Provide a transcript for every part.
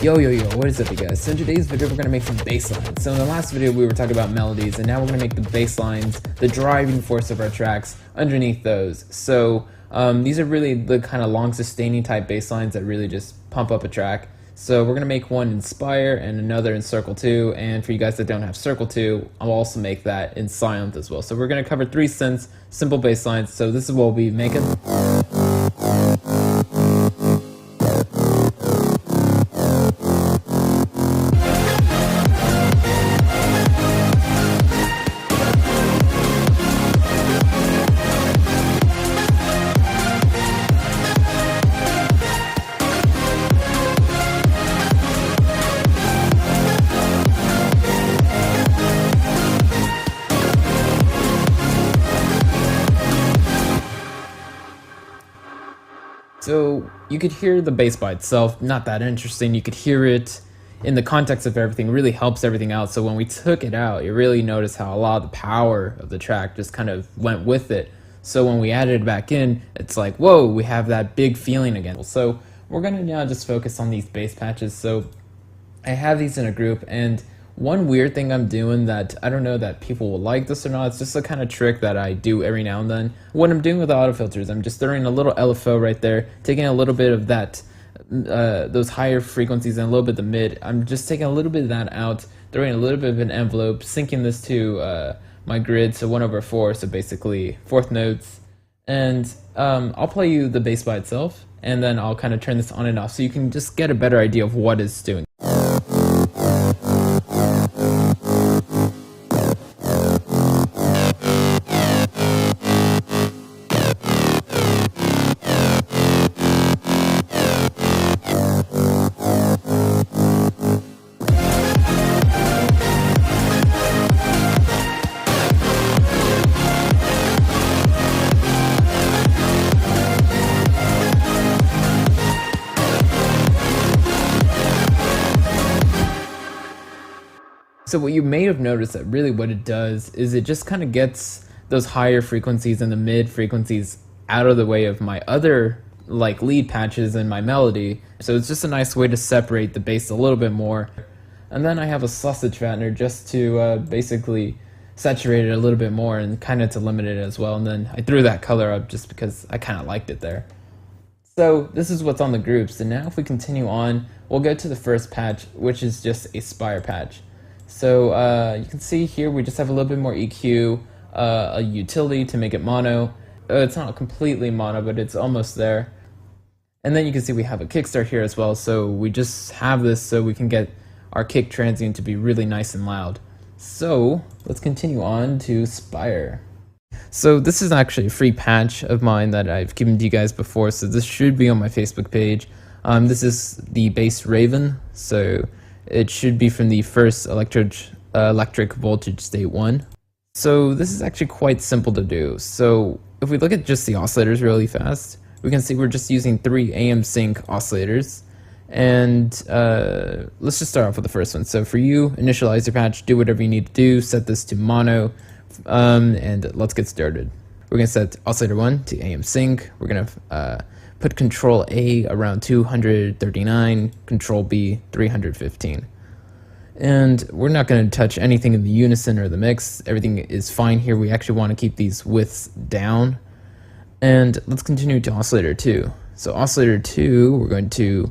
Yo, what is up you guys? So in today's video we're going to make some bass lines. So in the last video we were talking about melodies, and now we're going to make the bass lines, the driving force of our tracks, underneath those. So these are really the kind of long sustaining type bass lines that really just pump up a track. So we're going to make one in Spire and another in Circle2, and for you guys that don't have Circle2, I'll also make that in Sylenth as well. So we're going to cover 3 synths, simple bass lines. So this is what we'll be making. So you could hear the bass by itself, not that interesting. You could hear it in the context of everything, really helps everything out. So when we took it out, you really notice how a lot of the power of the track just kind of went with it. So when we added it back in, it's like, whoa, we have that big feeling again. So we're gonna now just focus on these bass patches. So I have these in a group, and one weird thing I'm doing that I don't know that people will like this or not, it's just a kind of trick that I do every now and then. What I'm doing with the auto filters, I'm just throwing a little LFO right there, taking a little bit of that, those higher frequencies and a little bit of the mid. I'm just taking a little bit of that out, throwing a little bit of an envelope, syncing this to my grid, so 1/4, so basically 4th notes. And I'll play you the bass by itself, and then I'll kind of turn this on and off so you can just get a better idea of what it's doing. So what you may have noticed that really what it does is it just kind of gets those higher frequencies and the mid frequencies out of the way of my other like lead patches and my melody. So it's just a nice way to separate the bass a little bit more. And then I have a sausage fattener just to basically saturate it a little bit more and kind of to limit it as well. And then I threw that color up just because I kind of liked it there. So this is what's on the groups. And now if we continue on, we'll go to the first patch, which is just a Spire patch. So you can see here we just have a little bit more EQ, a utility to make it mono. It's not completely mono, but it's almost there. And then you can see we have a kick start here as well. So we just have this so we can get our kick transient to be really nice and loud. So let's continue on to Spire. So this is actually a free patch of mine that I've given to you guys before. So this should be on my Facebook page. This is the bass Raven. So it should be from the first electric voltage state 1. So this is actually quite simple to do. So if we look at just the oscillators really fast, we can see we're just using 3 AM sync oscillators. And let's just start off with the first one. So for you, initialize your patch, do whatever you need to do, set this to mono, and let's get started. We're going to set oscillator 1 to AM sync. We're going to put control A around 239, control B 315. And we're not going to touch anything in the unison or the mix. Everything is fine here. We actually want to keep these widths down. And let's continue to oscillator 2. So oscillator 2, we're going to,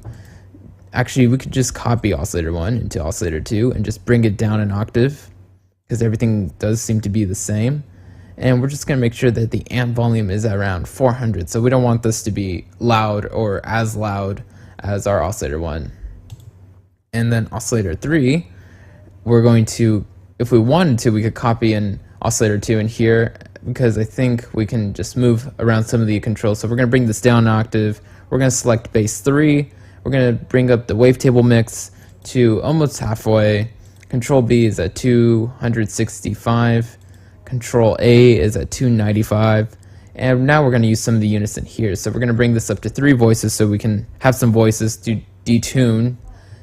actually we could just copy oscillator 1 into oscillator 2 and just bring it down an octave, because everything does seem to be the same. And we're just going to make sure that the amp volume is around 400. So we don't want this to be loud or as loud as our oscillator 1. And then oscillator 3, we're going to, if we wanted to, we could copy in oscillator 2 in here, because I think we can just move around some of the controls. So we're going to bring this down an octave. We're going to select bass 3. We're going to bring up the wavetable mix to almost halfway. Control B is at 265. Control A is at 295, and now we're going to use some of the unison here. So we're going to bring this up to 3 voices so we can have some voices to detune,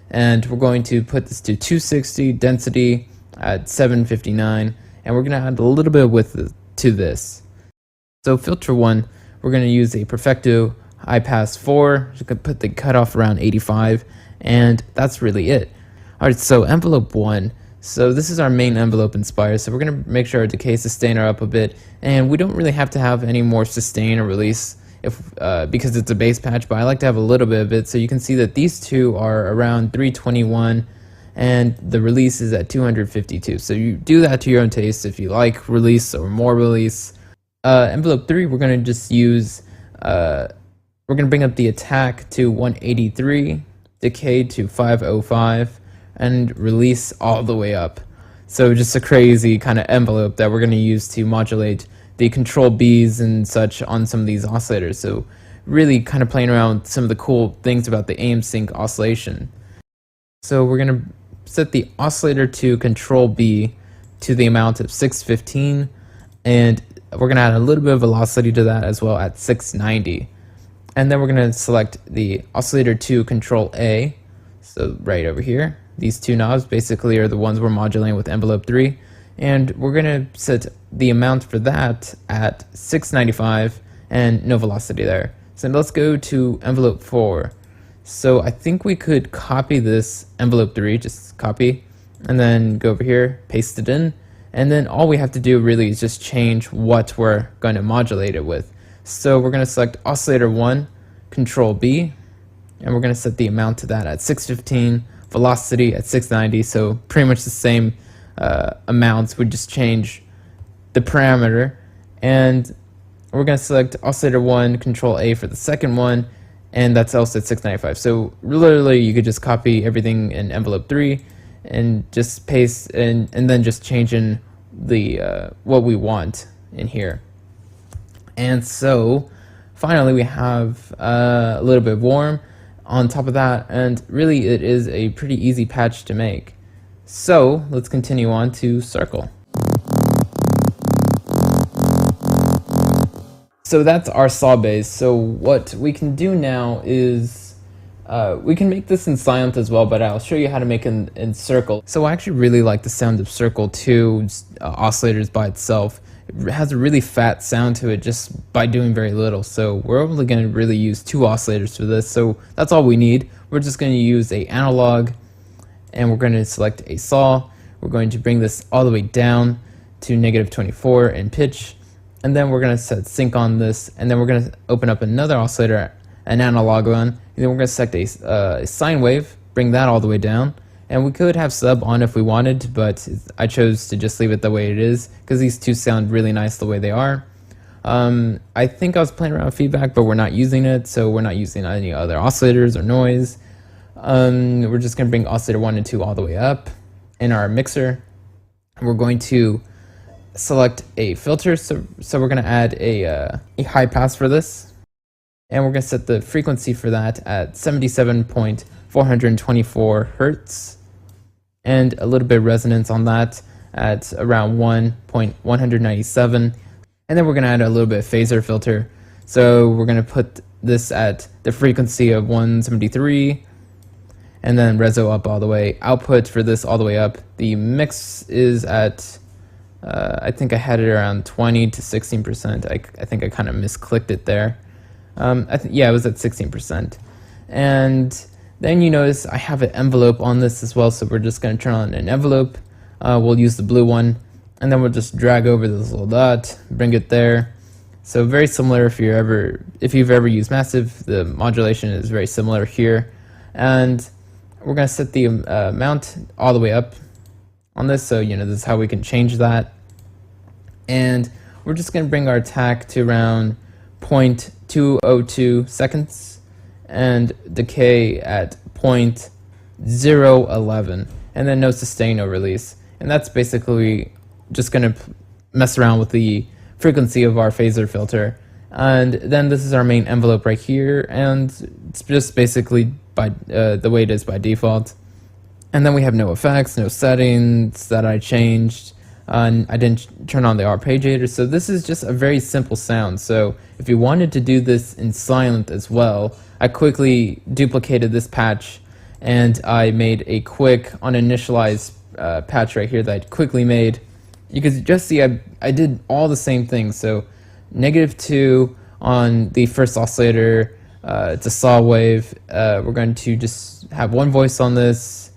and we're going to put this to 260, density at 759, and we're going to add a little bit of width to this. So filter 1, we're going to use a Perfecto high pass 4, so we can put the cutoff around 85, And that's really it. Alright, so envelope 1. So this is our main envelope in Spire, so we're going to make sure our decay sustain are up a bit, and we don't really have to have any more sustain or release because it's a base patch, but I like to have a little bit of it. So you can see that these two are around 321, and the release is at 252. So you do that to your own taste if you like release or more release. Envelope 3, we're going to just use, we're going to bring up the attack to 183, decay to 505, and release all the way up. So just a crazy kind of envelope that we're going to use to modulate the control Bs and such on some of these oscillators. So really kind of playing around with some of the cool things about the aim sync oscillation. So we're going to set the oscillator to control B to the amount of 615, and we're going to add a little bit of velocity to that as well at 690. And then we're going to select the oscillator to control A, so right over here. These two knobs basically are the ones we're modulating with envelope 3, and we're going to set the amount for that at 695 and no velocity there. So let's go to envelope 4. So I think we could copy this envelope 3, just copy, and then go over here, paste it in, and then all we have to do really is just change what we're going to modulate it with. So we're going to select oscillator 1, control B, and we're going to set the amount to that at 615, velocity at 690, so pretty much the same amounts. We just change the parameter, and we're going to select oscillator 1, control A for the second one, and that's also at 695. So literally you could just copy everything in envelope 3 and just paste and then just change in the what we want in here. And so finally we have a little bit of warm on top of that, and really it is a pretty easy patch to make. So let's continue on to Circle. So that's our sawbass. So what we can do now is we can make this in Sylenth as well, but I'll show you how to make it in Circle. So I actually really like the sound of Circle2 oscillators by itself. It has a really fat sound to it just by doing very little. So we're only going to really use 2 oscillators for this. So that's all we need. We're just going to use a analog, and we're going to select a saw. We're going to bring this all the way down to -24 in pitch. And then we're going to set sync on this, and then we're going to open up another oscillator, an analog one, and then we're going to select a sine wave, bring that all the way down, and we could have sub on if we wanted, but I chose to just leave it the way it is, because these two sound really nice the way they are. I think I was playing around with feedback, but we're not using it, so we're not using any other oscillators or noise. We're just going to bring oscillator 1 and 2 all the way up in our mixer. We're going to select a filter, so we're going to add a high pass for this, and we're going to set the frequency for that at 77.424 hertz, and a little bit of resonance on that at around 1.197, and then we're going to add a little bit of phaser filter. So we're going to put this at the frequency of 173, and then reso up all the way, output for this all the way up. The mix is at I think I had it around 20 to 16%. I think I kind of misclicked it there. Yeah, it was at 16%. And then you notice I have an envelope on this as well, so we're just going to turn on an envelope. We'll use the blue one, and then we'll just drag over this little dot, bring it there. So very similar if you've ever used Massive, the modulation is very similar here. And we're going to set the amount all the way up on this, so this is how we can change that. And we're just going to bring our attack to around 0.202 seconds and decay at 0.011, and then no sustain, no release. And that's basically just going to mess around with the frequency of our phaser filter. And then this is our main envelope right here, and it's just basically by the way it is by default. And then we have no effects, no settings that I changed. I didn't turn on the arpeggiator, so this is just a very simple sound. So if you wanted to do this in Sylenth as well, I quickly duplicated this patch, and I made a quick uninitialized patch right here that I quickly made. You can just see I did all the same things. So -2 on the first oscillator, It's a saw wave. We're going to just have one voice on this.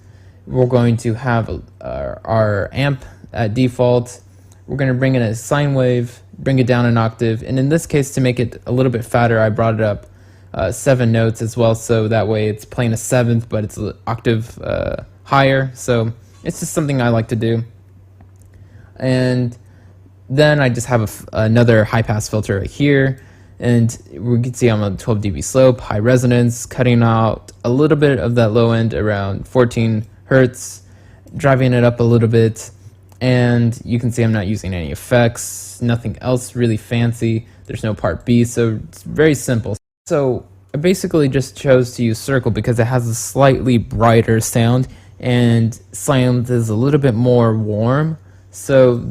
We're going to have our amp at default. We're going to bring in a sine wave, bring it down an octave, and in this case, to make it a little bit fatter, I brought it up 7 notes as well, so that way it's playing a 7th, but it's an octave higher. So it's just something I like to do. And then I just have another high pass filter right here, and we can see I'm on 12 dB slope, high resonance, cutting out a little bit of that low end around 14 hertz, driving it up a little bit, and you can see I'm not using any effects, nothing else really fancy. There's no part B, so it's very simple. So I basically just chose to use Circle because it has a slightly brighter sound, and Sylenth is a little bit more warm. So,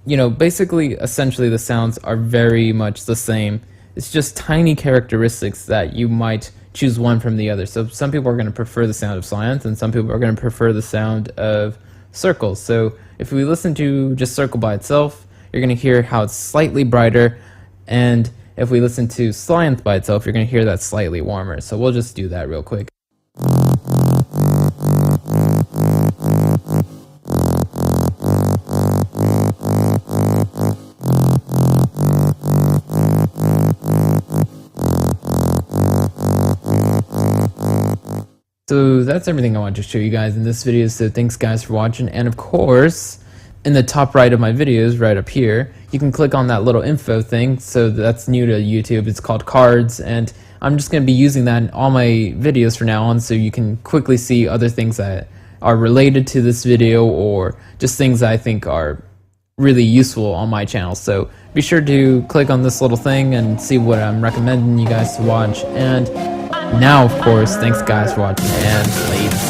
you know, basically, essentially the sounds are very much the same. It's just tiny characteristics that you might choose one from the other. So some people are going to prefer the sound of Sylenth, and some people are going to prefer the sound of Circle. So if we listen to just Circle by itself, you're going to hear how it's slightly brighter, and if we listen to Sylenth by itself, you're going to hear that slightly warmer. So we'll just do that real quick. So that's everything I wanted to show you guys in this video, so thanks guys for watching, and of course, in the top right of my videos, right up here, you can click on that little info thing. So that's new to YouTube, it's called cards, and I'm just going to be using that in all my videos from now on, so you can quickly see other things that are related to this video, or just things that I think are really useful on my channel. So be sure to click on this little thing and see what I'm recommending you guys to watch. And now, of course, thanks guys for watching, and later.